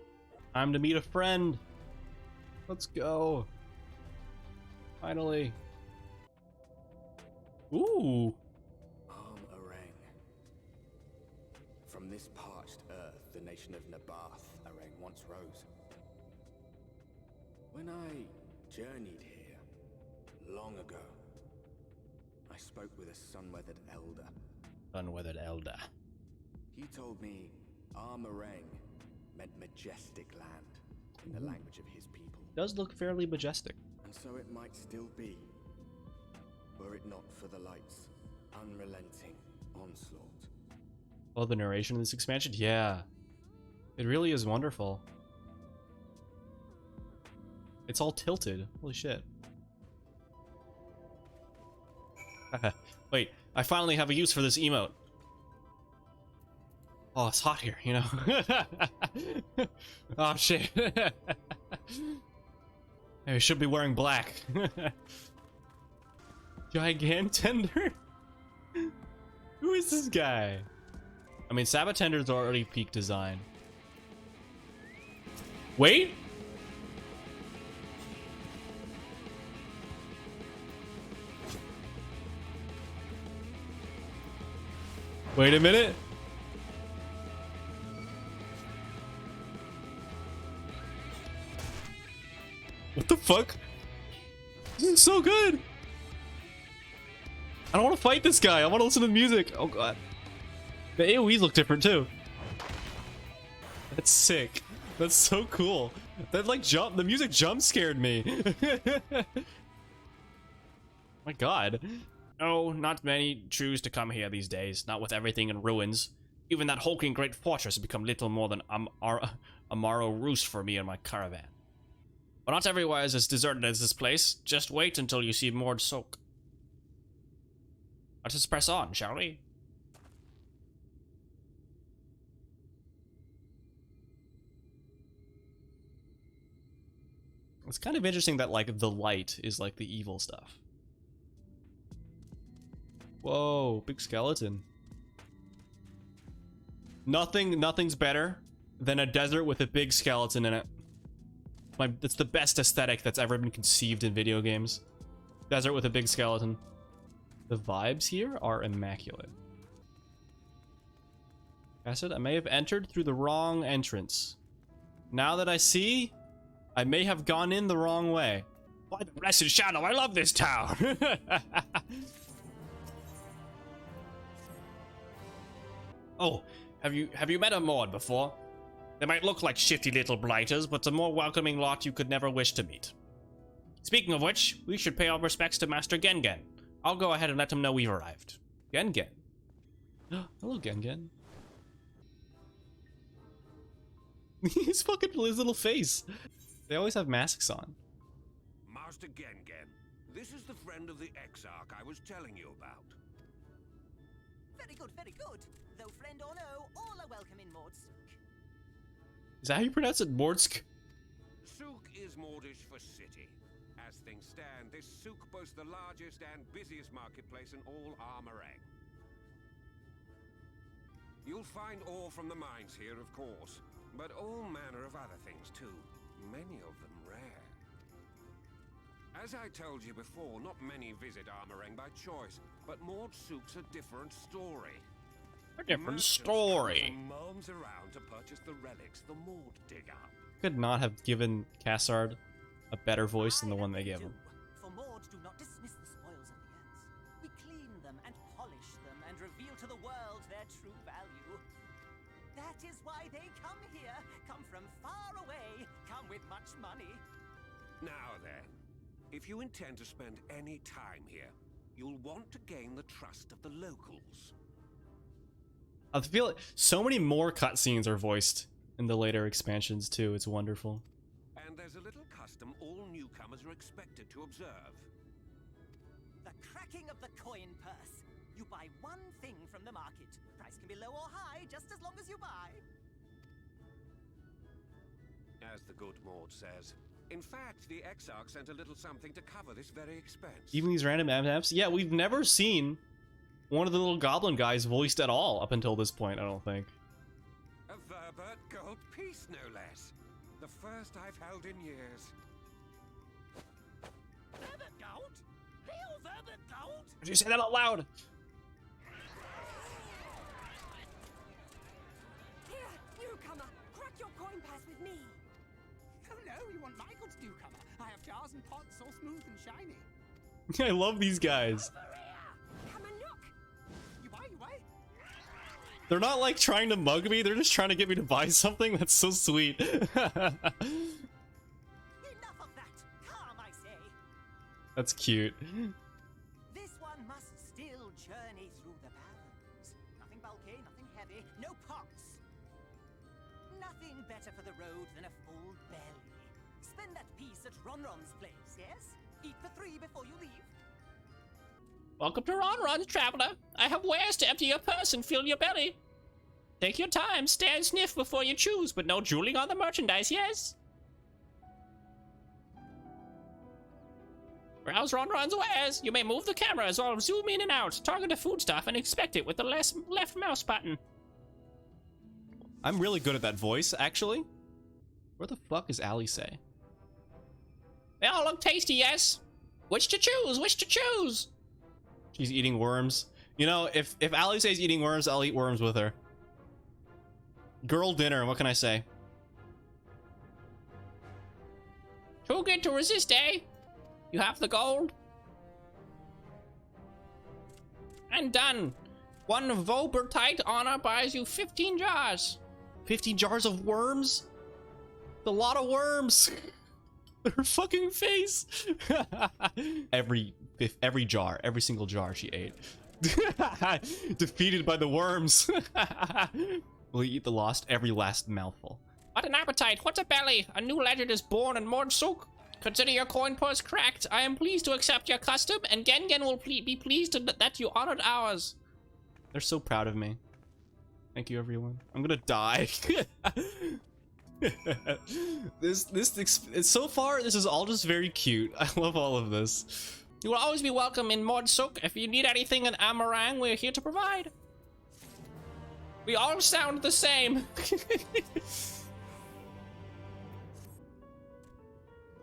[SPEAKER 1] I'm to meet a friend. Let's go. Finally. Ooh.
[SPEAKER 2] Amh Araeng. From this parched earth, the nation of Nabath Araeng once rose. When I journeyed here, long ago, I spoke with a sun-weathered elder.
[SPEAKER 1] Sun-weathered elder.
[SPEAKER 2] He told me Amh Araeng meant majestic land in the language of his people.
[SPEAKER 1] Does look fairly majestic.
[SPEAKER 2] And so it might still be, were it not for the light's unrelenting onslaught.
[SPEAKER 1] Oh, the narration in this expansion? Yeah. It really is wonderful. It's all tilted. Holy shit. Wait, I finally have a use for this emote. Oh, it's hot here, you know? Oh, shit. I should be wearing black. Gigantender? Who is this guy? I mean, Sabatender's already peak design. Wait? Wait a minute. What the fuck? This is so good. I don't want to fight this guy. I want to listen to the music. Oh god. The AoEs look different too. That's sick. That's so cool. That like the music jump scared me. My god. No, not many choose to come here these days, not with everything in ruins. Even that hulking great fortress has become little more than Amaro Roost for me and my caravan. But not everywhere is as deserted as this place. Just wait until you see Mord Soak. Let us press on, shall we? It's kind of interesting that like the light is like the evil stuff. Whoa, big skeleton. Nothing's better than a desert with a big skeleton in it. It's the best aesthetic that's ever been conceived in video games. Desert with a big skeleton. The vibes here are immaculate. I said I may have entered through the wrong entrance. Now that I see, I may have gone in the wrong way. By the blessed shadow, I love this town! Oh, have you met a Mord before? They might look like shifty little blighters, but a more welcoming lot you could never wish to meet. Speaking of which, we should pay our respects to Master Gengen. I'll go ahead and let him know we've arrived. Gengen. Hello, Gengen. His little face. They always have masks on.
[SPEAKER 9] Master Gengen, this is the friend of the Exarch I was telling you about.
[SPEAKER 10] Very good, very good. Though friend or no, all are welcome in Mordsk.
[SPEAKER 1] Is that how you pronounce it? Mordsk?
[SPEAKER 9] Souk is Mordish for city. As things stand, this souk boasts the largest and busiest marketplace in all Amh Araeng. You'll find ore from the mines here, of course, but all manner of other things too. Many of them rare. As I told you before, not many visit Amh Araeng by choice, but Mord Souk's a different story.
[SPEAKER 1] A different story.
[SPEAKER 9] Moans around to purchase the relics the Mord dig up.
[SPEAKER 1] Could not have given Cassard a better voice than the one they gave him.
[SPEAKER 10] For Mord do not dismiss the spoils of the earth. We clean them and polish them and reveal to the world their true value. That is why they come here, come from far away, come with much money.
[SPEAKER 9] Now then, if you intend to spend any time here, you'll want to gain the trust of the locals.
[SPEAKER 1] I feel like so many more cutscenes are voiced in the later expansions too. It's wonderful.
[SPEAKER 9] And there's a little custom all newcomers are expected to observe.
[SPEAKER 10] The cracking of the coin purse. You buy one thing from the market. Price can be low or high, just as long as you buy.
[SPEAKER 9] As the good Mord says. In fact, the Exarch sent a little something to cover this very expense.
[SPEAKER 1] Even these random apps. Yeah, we've never seen one of the little goblin guys voiced at all up until this point, I don't think.
[SPEAKER 9] A Ardbert gold piece, no less. The first I've held in years.
[SPEAKER 10] Ardbert gold? Real Ardbert gold?
[SPEAKER 1] Did you say that out loud?
[SPEAKER 8] Here, newcomer, crack your coin pass with me.
[SPEAKER 5] Oh no, you want Michael's newcomer? I have jars and pots all smooth and shiny.
[SPEAKER 1] I love these guys.
[SPEAKER 8] Come and look.
[SPEAKER 5] You buy?
[SPEAKER 1] They're not like trying to mug me, they're just trying to get me to buy something. That's so sweet.
[SPEAKER 10] Enough of that. Come, I say.
[SPEAKER 1] That's cute.
[SPEAKER 10] This one must still journey through the barrens. Nothing bulky, nothing heavy, no pots. Nothing better for the road than a full belly. Spend that piece at Ronron's place, yes? Eat for 3 before you leave.
[SPEAKER 1] Welcome to Ronron's, traveler. I have wares to empty your purse and fill your belly. Take your time, stare and sniff before you choose, but no drooling on the merchandise, yes? Browse Ronron's wares. You may move the camera as well as zoom in and out, target a foodstuff, and inspect it with the left mouse button. I'm really good at that voice, actually. Where the fuck is Alisaie? They all look tasty, yes? Which to choose? Which to choose? She's eating worms. You know, if Alisaie's eating worms, I'll eat worms with her. Girl dinner, what can I say? Too good to resist, eh? You have the gold? And done. One Volbertite honor buys you 15 jars. 15 jars of worms? A lot of worms. Her fucking face. every jar, every single jar she ate. Defeated by the worms. Will you eat the lost every last mouthful? What an appetite, what a belly! A new legend is born in Mordsuk. Consider your coin purse cracked. I am pleased to accept your custom, and Gengen will be pleased that you honored ours. They're so proud of me. Thank you, everyone. I'm gonna die. So far, this is all just very cute. I love all of this. You will always be welcome in Mordsuk. If you need anything in Amh Araeng, we're here to provide. We all sound the same.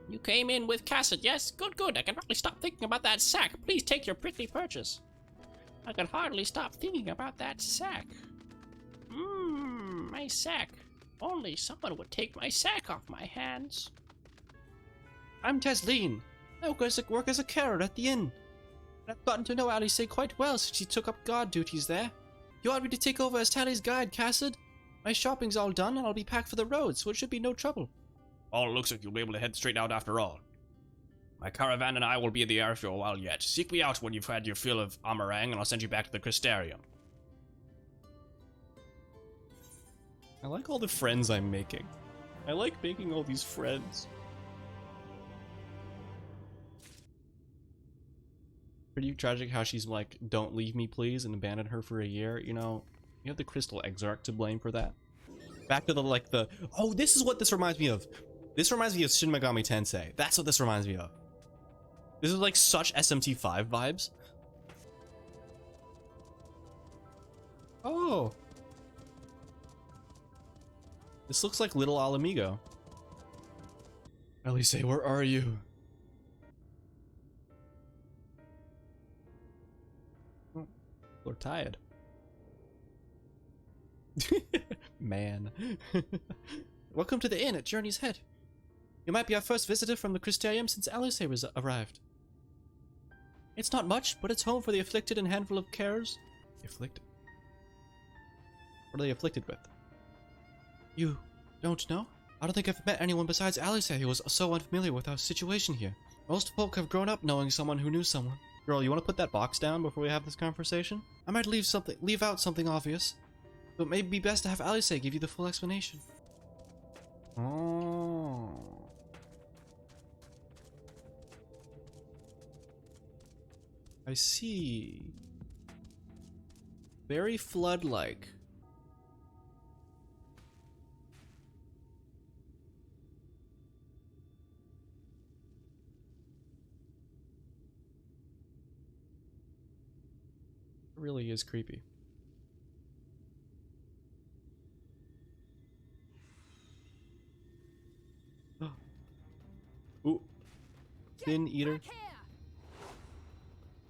[SPEAKER 1] You came in with Cassett, yes? Good, good. I can hardly stop thinking about that sack. Please take your prickly purchase. I can hardly stop thinking about that sack. My sack. Only someone would take my sack off my hands. I'm Tesleen. I work as a carer at the inn. I've gotten to know Alisaie quite well since she took up guard duties there. You want me to take over as Tally's guide, Cassett? My shopping's all done and I'll be packed for the road, so it should be no trouble. All looks like you'll be able to head straight out after all. My caravan and I will be in the air for a while yet. Seek me out when you've had your fill of Amh Araeng and I'll send you back to the Crystarium. I like all the friends I'm making. I like making all these friends. Pretty tragic how she's like, don't leave me please, and abandoned her for a year. You know, you have the Crystal Exarch to blame for that. Back to the oh, this is what this reminds me of. This reminds me of Shin Megami Tensei. That's what this reminds me of. This is like such SMT5 vibes. Oh. This looks like Little Alamigo. Alisaie, where are you? Oh, we're tired. Man. Welcome to the inn at Journey's Head. You might be our first visitor from the Crystarium since Alisaie arrived. It's not much, but it's home for the afflicted and handful of carers. The afflicted? What are they afflicted with? You don't know? I don't think I've met anyone besides Alisaie who was so unfamiliar with our situation here. Most folk have grown up knowing someone who knew someone. Girl, you want to put that box down before we have this conversation? I might leave out something obvious, but it may be best to have Alisaie give you the full explanation. Oh. I see. Very flood-like. It really is creepy. Ooh. Thin eater.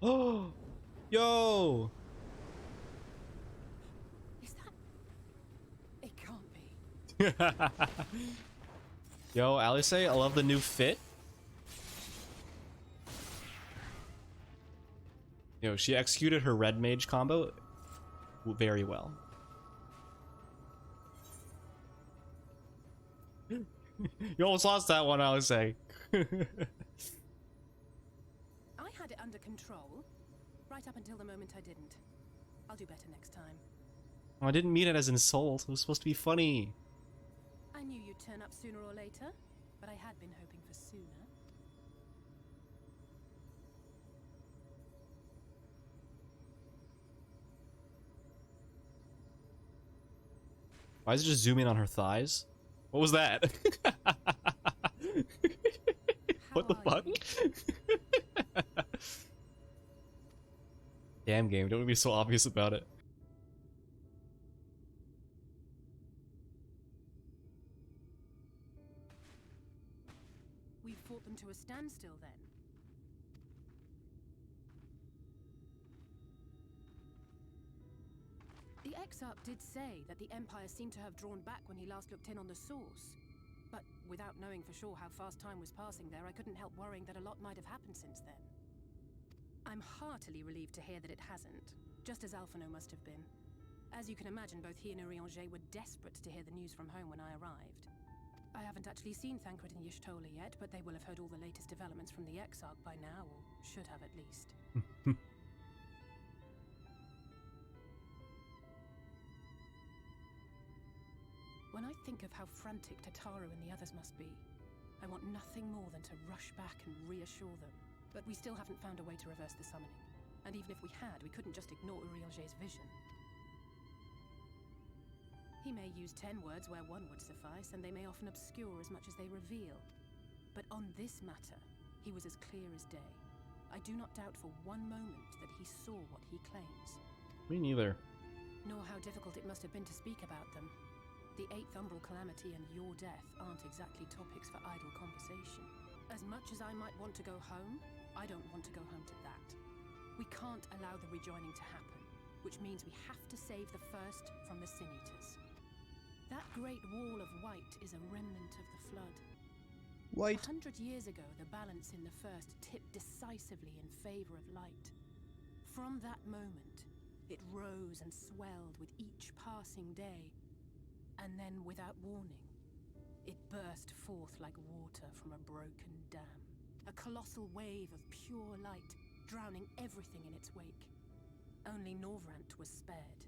[SPEAKER 1] Oh, yo.
[SPEAKER 8] Is that? It can't be.
[SPEAKER 1] Yo, Alisaie, I love the new fit. Yo, she executed her red mage combo very well. You almost lost that one, Alisaie.
[SPEAKER 11] I had it under control, right up until the moment I didn't. I'll do better next time.
[SPEAKER 1] Oh, I didn't mean it as an insult. It was supposed to be funny.
[SPEAKER 11] I knew you'd turn up sooner or later, but I had been hoping for sooner.
[SPEAKER 1] Why is it just zoom in on her thighs? What was that? What the fuck? Damn game, don't be so obvious about it.
[SPEAKER 11] We fought them to a standstill then. The Exarch did say that the Empire seemed to have drawn back when he last looked in on the source. But without knowing for sure how fast time was passing there, I couldn't help worrying that a lot might have happened since then. I'm heartily relieved to hear that it hasn't, just as Alphino must have been. As you can imagine, both he and Araeng were desperate to hear the news from home when I arrived. I haven't actually seen Thancred and Y'shtola yet, but they will have heard all the latest developments from the Exarch by now, or should have at least. When I think of how frantic Tataru and the others must be, I want nothing more than to rush back and reassure them. But we still haven't found a way to reverse the summoning. And even if we had, we couldn't just ignore Araeng's vision. He may use 10 words where one would suffice, and they may often obscure as much as they reveal. But on this matter, he was as clear as day. I do not doubt for one moment that he saw what he claims.
[SPEAKER 1] Me neither.
[SPEAKER 11] Nor how difficult it must have been to speak about them. The 8th Umbral Calamity and your death aren't exactly topics for idle conversation. As much as I might want to go home, I don't want to go home to that. We can't allow the rejoining to happen, which means we have to save the first from the Sin Eaters. That great wall of white is a remnant of the flood.
[SPEAKER 1] White.
[SPEAKER 11] 100 years ago, the balance in the first tipped decisively in favor of light. From that moment, it rose and swelled with each passing day. And then, without warning, it burst forth like water from a broken dam. A colossal wave of pure light, drowning everything in its wake. Only Norvrant was spared.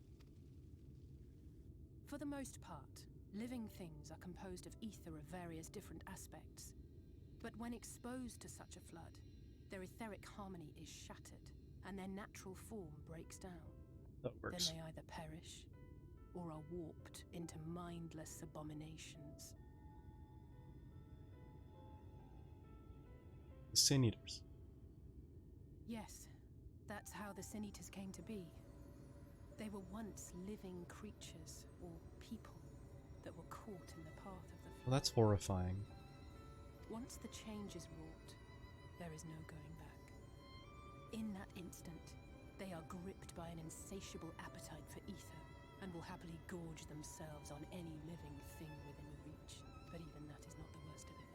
[SPEAKER 11] For the most part, living things are composed of ether of various different aspects. But when exposed to such a flood, their etheric harmony is shattered, and their natural form breaks down.
[SPEAKER 1] That works.
[SPEAKER 11] Then they either perish, or are warped into mindless abominations.
[SPEAKER 1] The Sin Eaters.
[SPEAKER 11] Yes, that's how the Sin Eaters came to be. They were once living creatures, or people, that were caught in the path of the flood.
[SPEAKER 1] Well, that's horrifying.
[SPEAKER 11] Once the change is wrought, there is no going back. In that instant, they are gripped by an insatiable appetite for ether, and will happily gorge themselves on any living thing within reach. But even that is not the worst of it.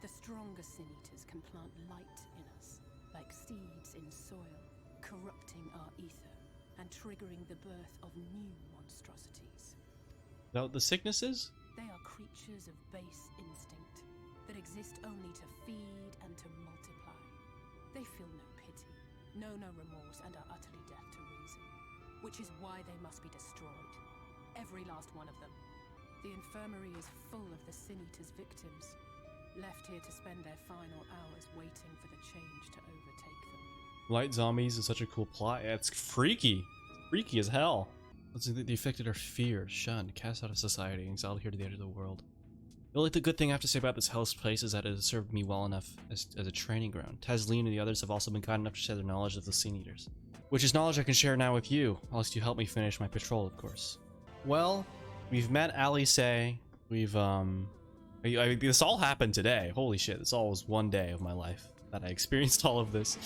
[SPEAKER 11] The stronger Sin Eaters can plant light in us, like seeds in soil, corrupting our ether, and triggering the birth of new monstrosities.
[SPEAKER 1] Now, the sicknesses?
[SPEAKER 11] They are creatures of base instinct, that exist only to feed and to multiply. They feel no pity, know no remorse, and are utterly deaf to reason. Which is why they must be destroyed. Every last one of them. The infirmary is full of the Sin Eaters' victims, left here to spend their final hours waiting for the change to overtake them.
[SPEAKER 1] Light zombies is such a cool plot. Yeah, it's freaky. Freaky as hell. The affected are feared, shunned, cast out of society, exiled here to the edge of the world. The only good thing I have to say about this hellish place is that it has served me well enough as a training ground. Tasleen and the others have also been kind enough to share their knowledge of the Sin Eaters. Which is knowledge I can share now with you, unless you help me finish my patrol, of course. Well, we've met Alisaie. We've, this all happened today. Holy shit, this all was one day of my life that I experienced all of this.